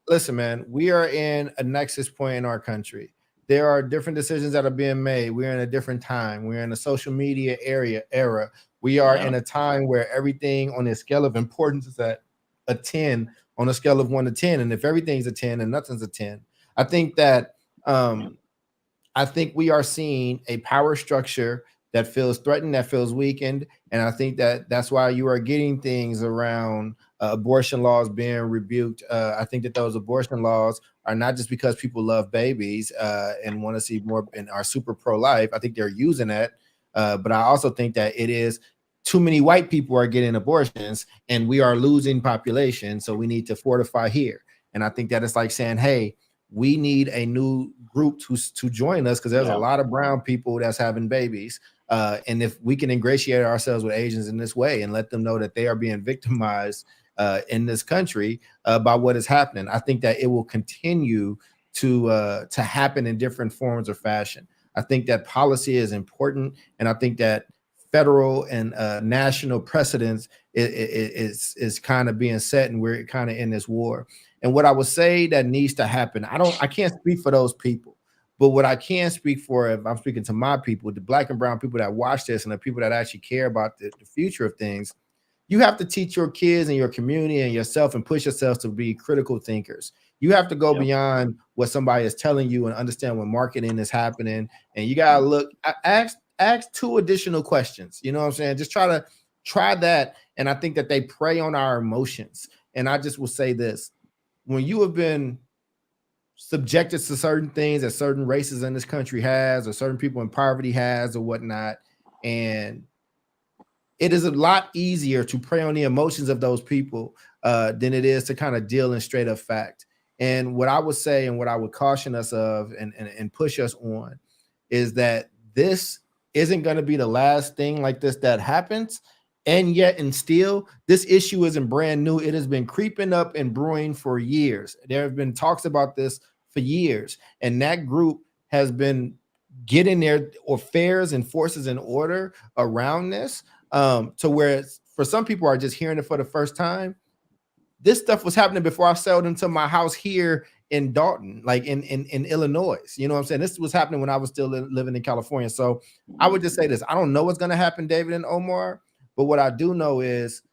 listen, man, we are in a nexus point in our country. There are different decisions that are being made. We're in a different time. We're in a social media era. We are in a time where everything on a scale of importance is at a 10 on a scale of 1 to 10. And if everything's a 10 and nothing's a 10, I think that I think we are seeing a power structure that feels threatened, that feels weakened. And I think that that's why you are getting things around abortion laws being rebuked. I think that those abortion laws are not just because people love babies and want to see more and are super pro-life. I think they're using that. But I also think that it is too many white people are getting abortions and we are losing population. So we need to fortify here. And I think that it's like saying, hey, we need a new group to join us, because there's a lot of brown people that's having babies. And if we can ingratiate ourselves with Asians in this way and let them know that they are being victimized in this country by what is happening, I think that it will continue to happen in different forms or fashion. I think that policy is important, and I think that federal and national precedence is kind of being set, and we're kind of in this war. And what I would say that needs to happen, I can't speak for those people, but what I can speak for, if I'm speaking to my people, the Black and brown people that watch this and the people that actually care about the future of things, you have to teach your kids and your community and yourself and push yourselves to be critical thinkers. You have to go beyond what somebody is telling you and understand when marketing is happening. And you got to look, ask 2 additional questions. You know what I'm saying? Just try that. And I think that they prey on our emotions. And I just will say this: when you have been subjected to certain things that certain races in this country has, or certain people in poverty has, or whatnot, and it is a lot easier to prey on the emotions of those people than it is to kind of deal in straight up fact. And what I would say, and what I would caution us of and push us on, is that this isn't going to be the last thing like this that happens. And yet, and still, this issue isn't brand new. It has been creeping up and brewing for years. There have been talks about this for years. And that group has been getting their affairs and forces in order around this, to where for some people are just hearing it for the first time. This stuff was happening before I settled into my house here in Dalton, like in Illinois. You know what I'm saying? This was happening when I was still living in California. So I would just say this: I don't know what's going to happen, David and Omar, but what I do know is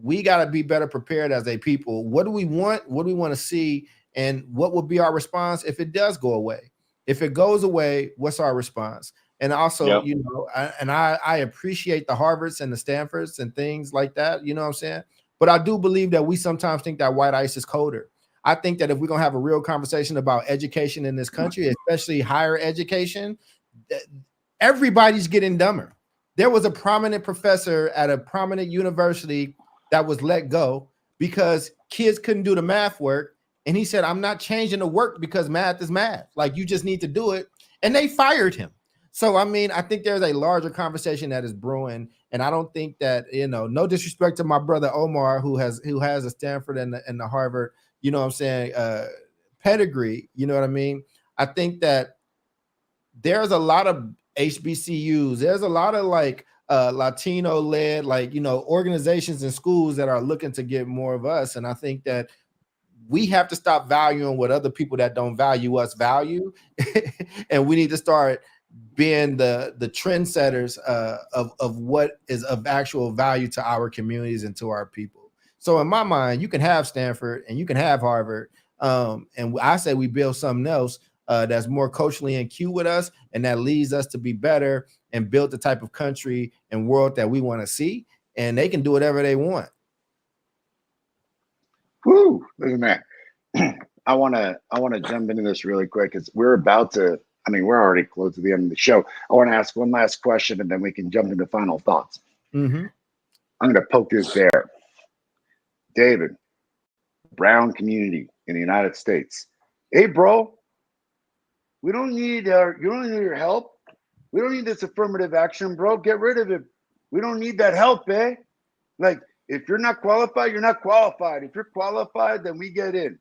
we got to be better prepared as a people. What do we want? What do we want to see? And what will be our response if it does go away? If it goes away, what's our response? And also, Yep. I appreciate the Harvards and the Stanfords and things like that. You know what I'm saying? But I do believe that we sometimes think that white ice is colder. I think that if we're gonna have a real conversation about education in this country, especially higher education, everybody's getting dumber. There was a prominent professor at a prominent university that was let go because kids couldn't do the math work. And he said, I'm not changing the work because math is math. Like, you just need to do it. And they fired him. So, I mean, I think there's a larger conversation that is brewing. And I don't think that, no disrespect to my brother Omar, who has a Stanford and the Harvard, you know what I'm saying, pedigree, you know what I mean? I think that there's a lot of HBCUs, there's a lot of like Latino led, like, organizations and schools that are looking to get more of us. And I think that we have to stop valuing what other people that don't value us value. And we need to start being the trendsetters of what is of actual value to our communities and to our people. So in my mind, you can have Stanford and you can have Harvard. And I say we build something else that's more culturally in cue with us, and that leads us to be better and build the type of country and world that we want to see. And they can do whatever they want. Woo, look at that. I wanna jump into this really quick because we're already close to the end of the show. I want to ask one last question and then we can jump into final thoughts. Mm-hmm. I'm gonna poke this bear. David, brown community in the United States. Hey, bro, you don't need your help. We don't need this affirmative action, bro. Get rid of it. We don't need that help, eh? Like, if you're not qualified, you're not qualified. If you're qualified, then we get in.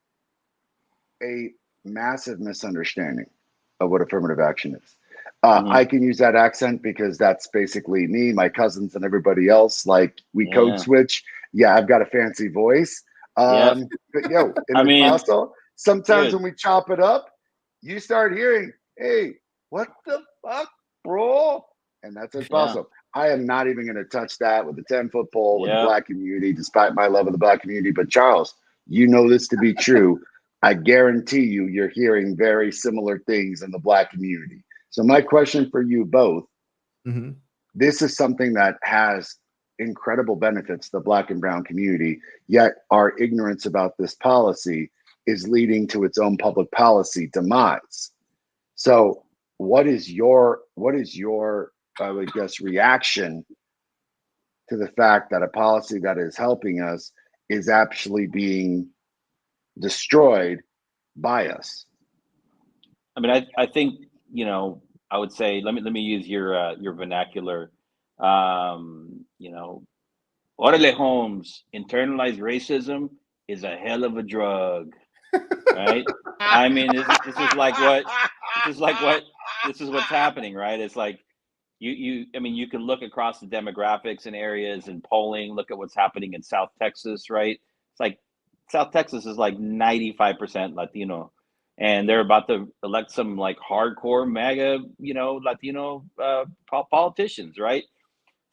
A massive misunderstanding of what affirmative action is. I can use that accent because that's basically me, my cousins, and everybody else. Like, we code switch. Yeah, I've got a fancy voice. But yo, in the Paso, sometimes when we chop it up, you start hearing, hey, what the fuck, bro? And that's El Paso. Yeah. I am not even going to touch that with the 10-foot pole with the black community, despite my love of the black community. But Charles, you know this to be true. I guarantee you're hearing very similar things in the black community. So my question for you both, this is something that has incredible benefits to the black and brown community, yet our ignorance about this policy is leading to its own public policy demise. So what is your I would guess reaction to the fact that a policy that is helping us is actually being destroyed by us? I mean, I think, I would say, let me use your vernacular. Orale Holmes, internalized racism is a hell of a drug, right? I mean, this is what's happening, right? It's like you can look across the demographics and areas and polling, look at what's happening in South Texas, right? It's like South Texas is like 95% Latino, and they're about to elect some like hardcore MAGA, Latino politicians, right?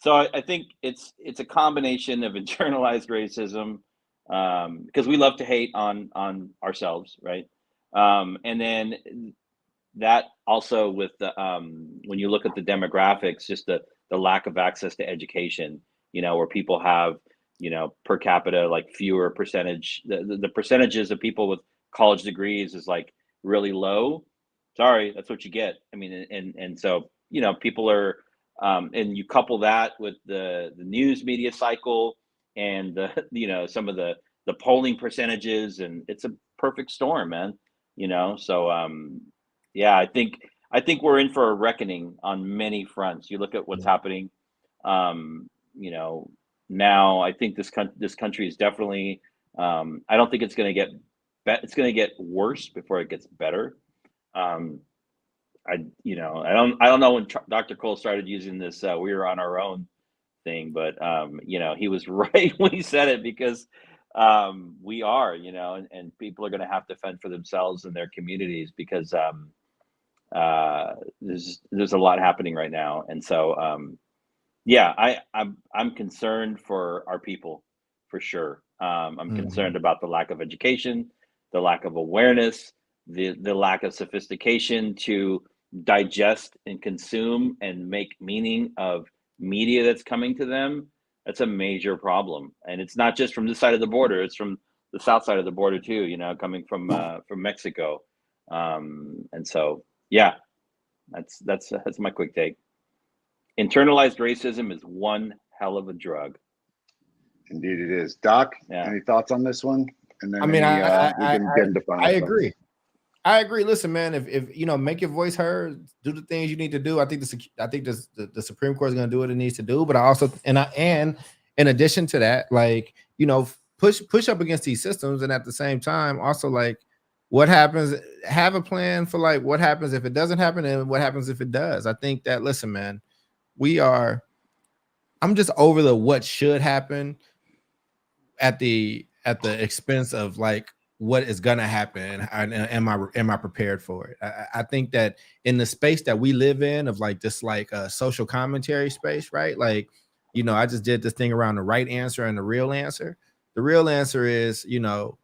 So I think it's a combination of internalized racism, because we love to hate on ourselves, right? And then that also with the when you look at the demographics, just the lack of access to education, where people have, per capita, like fewer percentage, the percentages of people with college degrees is like really low. Sorry, that's what you get. I mean, and so, people are, and you couple that with the news media cycle and the, some of the polling percentages, and it's a perfect storm, man. So yeah, I think we're in for a reckoning on many fronts. You look at what's happening, now. I think this country is definitely. I don't think it's going to get. It's going to get worse before it gets better. I don't know when Dr. Cole started using this we were on our own thing, but he was right when he said it, because we are, and people are going to have to fend for themselves and their communities, because there's a lot happening right now. And so yeah, I'm concerned for our people, for sure. I'm concerned about the lack of education, the lack of awareness, the lack of sophistication to digest and consume and make meaning of media that's coming to them. That's a major problem, and it's not just from this side of the border. It's from the south side of the border too. You know, coming from Mexico, and so yeah, that's my quick take. Internalized racism is one hell of a drug. Indeed, it is. Doc, Yeah. any thoughts on this one? And then I mean, we can get into final I thoughts. agree. I agree. Listen, man, if you know, make your voice heard, do the things you need to do. I think the Supreme Court is going to do what it needs to do. But I also and in addition to that, like, you know, push up against these systems, and at the same time, also like, what happens? Have a plan for like what happens if it doesn't happen, and what happens if it does. I think that, listen, man, I'm just over the what should happen at the expense of like what is gonna happen, and am I prepared for it? I think that in the space that we live in, of like this like social commentary space, right? Like, you know, I just did this thing around the right answer and the real answer. The real answer is, you know,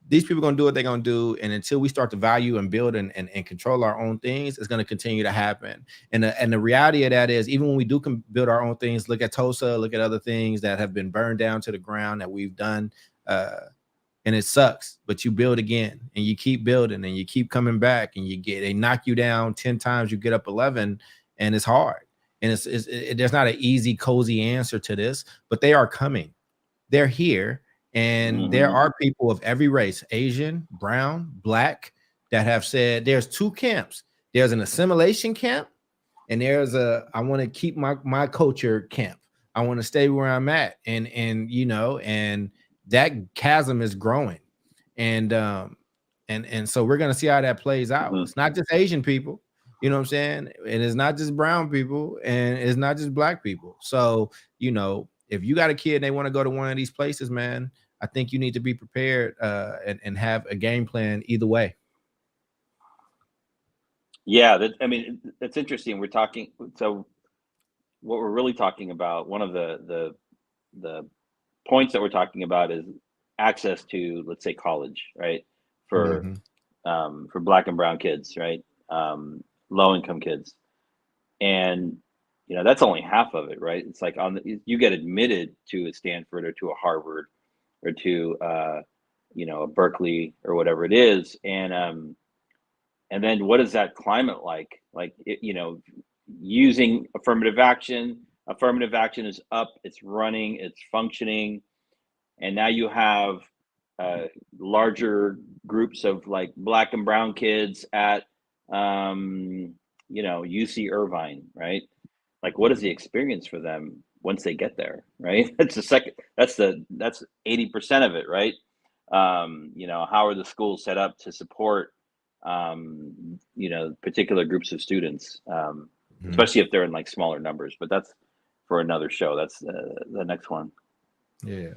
these people are gonna do what they're gonna do, and until we start to value and build and control our own things, it's gonna continue to happen. And the reality of that is, even when we do build our own things, look at Tulsa, look at other things that have been burned down to the ground that we've done, and it sucks. But you build again, and you keep building, and you keep coming back, and they knock you down 10 times, you get up 11, and it's hard. And there's not an easy, cozy answer to this, but they are coming. They're here. And there are people of every race, Asian, brown, black, that have said there's two camps. There's an assimilation camp, and there's I want to keep my culture camp. I want to stay where I'm at. And you know, and that chasm is growing. And so we're gonna see how that plays out. It's not just Asian people, you know what I'm saying? And it's not just brown people, and it's not just black people. So, you know, if you got a kid and they want to go to one of these places, man, I think you need to be prepared and have a game plan either way. Yeah, I mean, that's interesting. We're talking. So, what we're really talking about, one of the points that we're talking about is access to, let's say, college, right? For Black and brown kids, right? Low income kids, and you know that's only half of it, right? It's like you get admitted to a Stanford or to a Harvard or to you know, a Berkeley or whatever it is, and then what is that climate like? Like you know, using affirmative action. Affirmative action is up, it's running, it's functioning, and now you have larger groups of like Black and brown kids at you know, UC Irvine, right? Like, what is the experience for them once they get there, right? That's 80% of it, right? You know, how are the schools set up to support you know, particular groups of students, especially if they're in like smaller numbers? But that's for another show. That's the next one. Yeah.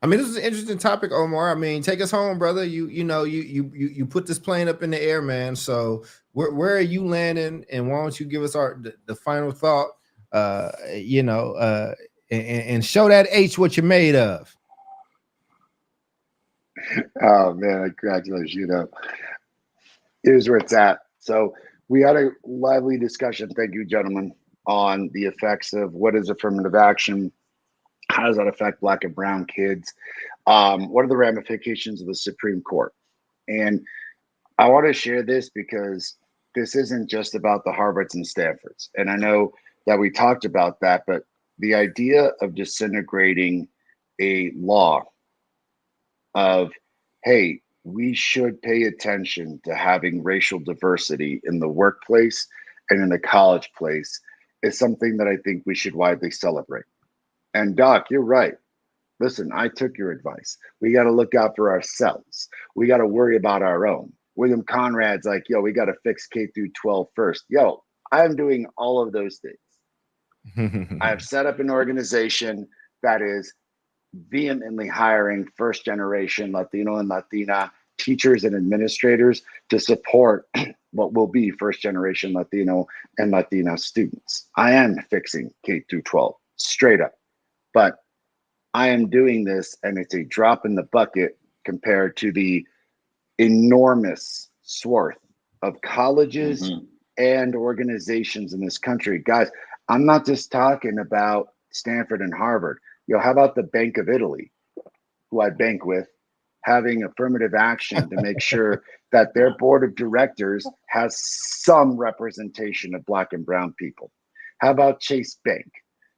I mean, this is an interesting topic, Omar. I mean, take us home, brother. You put this plane up in the air, man. So where are you landing? And why don't you give us the final thought? You know, and show that H what you're made of. Oh man, congratulations! You know, here's where it's at. So we had a lively discussion. Thank you, gentlemen, on the effects of what is affirmative action. How does that affect Black and brown kids? What are the ramifications of the Supreme Court? And I want to share this because this isn't just about the Harvards and Stanfords. And I know that we talked about that, but the idea of disintegrating a law of, hey, we should pay attention to having racial diversity in the workplace and in the college place is something that I think we should widely celebrate. And Doc, you're right. Listen, I took your advice. We got to look out for ourselves. We got to worry about our own. William Conrad's like, yo, we got to fix K through 12 first. Yo, I'm doing all of those things. I have set up an organization that is vehemently hiring first generation Latino and Latina teachers and administrators to support what will be first generation Latino and Latina students. I am fixing K through 12 straight up, but I am doing this and it's a drop in the bucket compared to the enormous swath of colleges and organizations in this country. Guys, I'm not just talking about Stanford and Harvard. How about the Bank of Italy, who I bank with, having affirmative action to make sure that their board of directors has some representation of Black and brown people? How about Chase Bank?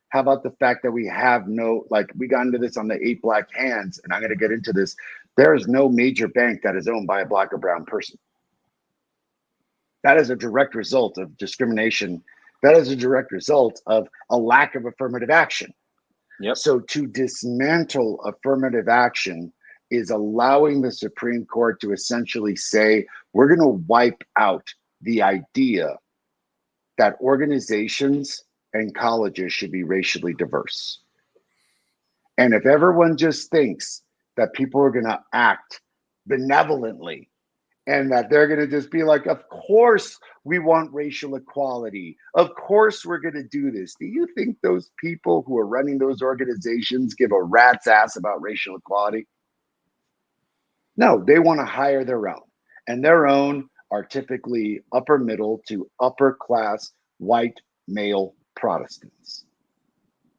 How about the fact that we have no, like, we got into this on the 8 Black Hands, and I'm going to get into this. There is no major bank that is owned by a Black or brown person. That is a direct result of discrimination. That is a direct result of a lack of affirmative action. Yep. So to dismantle affirmative action is allowing the Supreme Court to essentially say, we're going to wipe out the idea that organizations and colleges should be racially diverse. And if everyone just thinks that people are going to act benevolently and that they're going to just be like, of course we want racial equality, of course we're going to do this, do you think those people who are running those organizations give a rat's ass about racial equality? No, they want to hire their own, and their own are typically upper middle to upper class white male Protestants.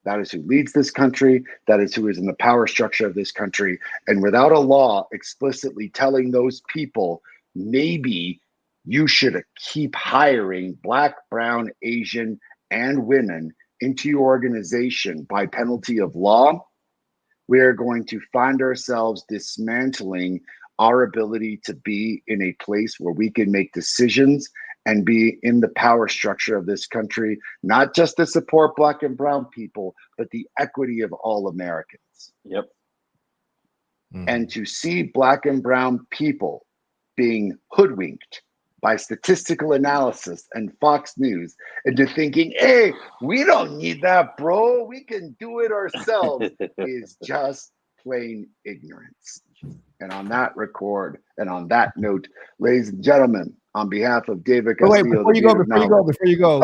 That is who leads this country. That is who is in the power structure of this country. And without a law explicitly telling those people, maybe you should keep hiring Black, brown, Asian, and women into your organization by penalty of law, we are going to find ourselves dismantling our ability to be in a place where we can make decisions and be in the power structure of this country, not just to support Black and brown people, but the equity of all Americans. Yep. And to see Black and brown people being hoodwinked by statistical analysis and Fox News into thinking, hey, we don't need that, bro, we can do it ourselves, is just plain ignorance. And on that record, and on that note, ladies and gentlemen, on behalf of David Castillo, before you go,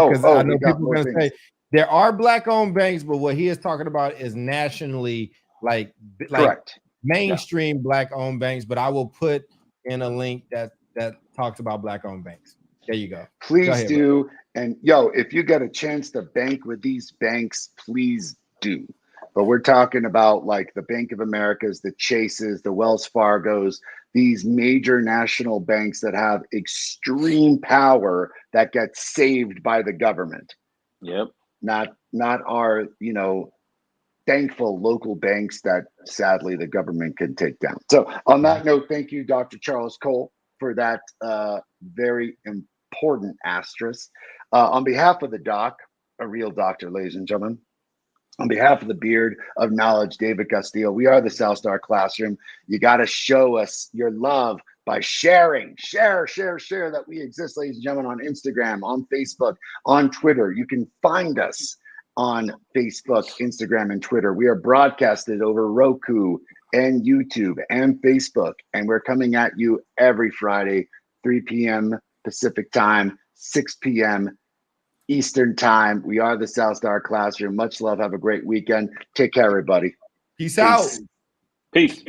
because I know people are going to say there are Black-owned banks, but what he is talking about is nationally, like correct, mainstream Black-owned banks. But I will put in a link that talks about Black-owned banks. There you go. Please go ahead, do. bro. And if you get a chance to bank with these banks, please do. But we're talking about like the Bank of Americas, the Chases, the Wells Fargos, these major national banks that have extreme power that gets saved by the government. Yep. Not our, thankful local banks that sadly the government can take down. So on that note, thank you, Dr. Charles Cole, for that very important asterisk. On behalf of the doc, a real doctor, ladies and gentlemen, on behalf of the beard of knowledge, David Castillo, we are the South Star Classroom. You got to show us your love by sharing, share that we exist, ladies and gentlemen, on Instagram, on Facebook, on Twitter. You can find us on Facebook, Instagram, and Twitter. We are broadcasted over Roku and YouTube and Facebook, and we're coming at you every Friday, 3 p.m. Pacific time, 6 p.m. Eastern time. We are the South Star Classroom. Much love. Have a great weekend. Take care, everybody. Peace out. Peace.